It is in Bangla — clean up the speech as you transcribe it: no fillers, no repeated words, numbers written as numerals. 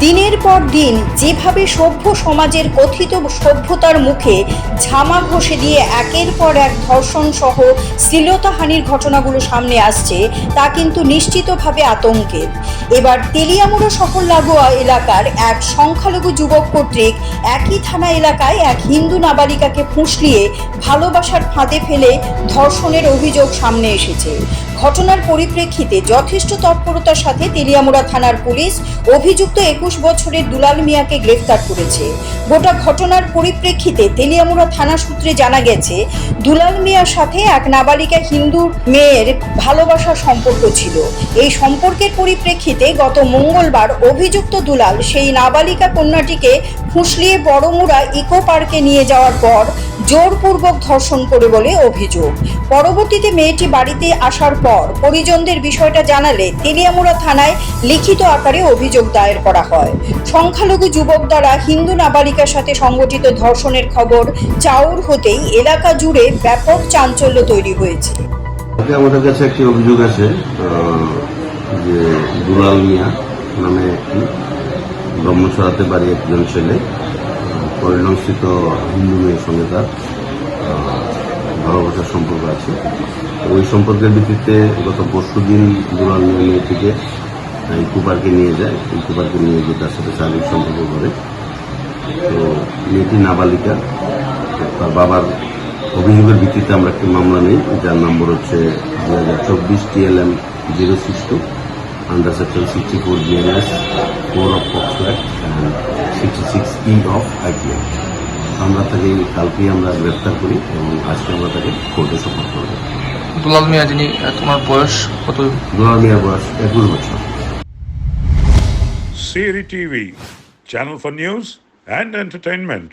দিনের পর দিন যেভাবে সভ্য সমাজের কথিত সভ্যতার মুখে ঝামা ঘষে দিয়ে একের পর এক ধর্ষণ সহ শ্লীলতাহানির ঘটনাগুলো সামনে আসছে তা কিন্তু নিশ্চিতভাবে আতঙ্কের। এবার তেলিয়ামুড়া শহর লাগোয়া এলাকার এক সংখ্যালঘু যুবক কর্তৃক একই থানা এলাকায় এক হিন্দু নাবালিকাকে ফুঁসলিয়ে ভালোবাসার ফাঁদে ফেলে ধর্ষণের অভিযোগ সামনে এসেছে। ঘটনার পরিপ্রেক্ষিতে যথেষ্ট তৎপরতার সাথে তেলিয়ামুড়া থানার পুলিশ অভিযুক্ত 21 বছরের দুলাল মিয়াকে গ্রেফতার করেছে। গোটা ঘটনার পরিপ্রেক্ষিতে তেলিয়ামুড়া থানা সূত্রে জানা গেছে, দুলাল মিয়ার সাথে এক নাবালিকা হিন্দু মেয়ের ভালোবাসার সম্পর্ক ছিল। এই সম্পর্কের পরিপ্রেক্ষিতে গত মঙ্গলবার অভিযুক্ত দুলাল সেই নাবালিকা কন্যাটিকে ফুঁসলিয়ে বড়মুড়া ইকো পার্কে নিয়ে যাওয়ার পর জোরপূর্বক ধর্ষণ করে বলে অভিযোগ। পরবর্তীতে মেয়েটি বাড়িতে আসার পর পরিজনদের বিষয়টা জানালে তেলিয়ামুড়া থানায় লিখিত আকারে অভিযোগ দায়ের করা হয়। সংখ্যালঘু যুবক দ্বারা হিন্দু নাবালিকার সাথে সংগঠিত ধর্ষণের খবর চাউর হতেই এলাকা জুড়ে ব্যাপক চাঞ্চল্য তৈরি হয়েছে। আমাদের কাছে একটি অভিযোগ আছে যে দুলাল মিয়া নামে একটি ব্রহ্মছড়াতে বাড়ি একজন ছেলে পরিণস্থিত হিন্দু মেয়ের সঙ্গে তার ভালোবাসার সম্পর্ক আছে। ওই সম্পর্কের ভিত্তিতে গত পরশুদিন দুলাল মিয়া মেয়েটিকে ইকো পার্কে নিয়ে যায়। ইকো পার্কে নিয়ে গিয়ে তার সাথে শারীরিক সম্পর্ক করে। তো মেয়েটি নাবালিকা, তার বাবার অভিযোগের ভিত্তিতে আমরা একটি মামলা নিই, যার নম্বর হচ্ছে 2024 TLM 062 under section 64 BNS 4 of POCSO Act and 66E of IPA। আমরা তাকে কালকেই আমরা গ্রেফতার করি এবং আজকে আমরা তাকে কোর্টে সোপর্দ করব। দুলাল মিয়া, যিনি তোমার বয়স কত? দুলাল মিয়ার বয়স 21 বছর। CRI TV, channel for news and entertainment.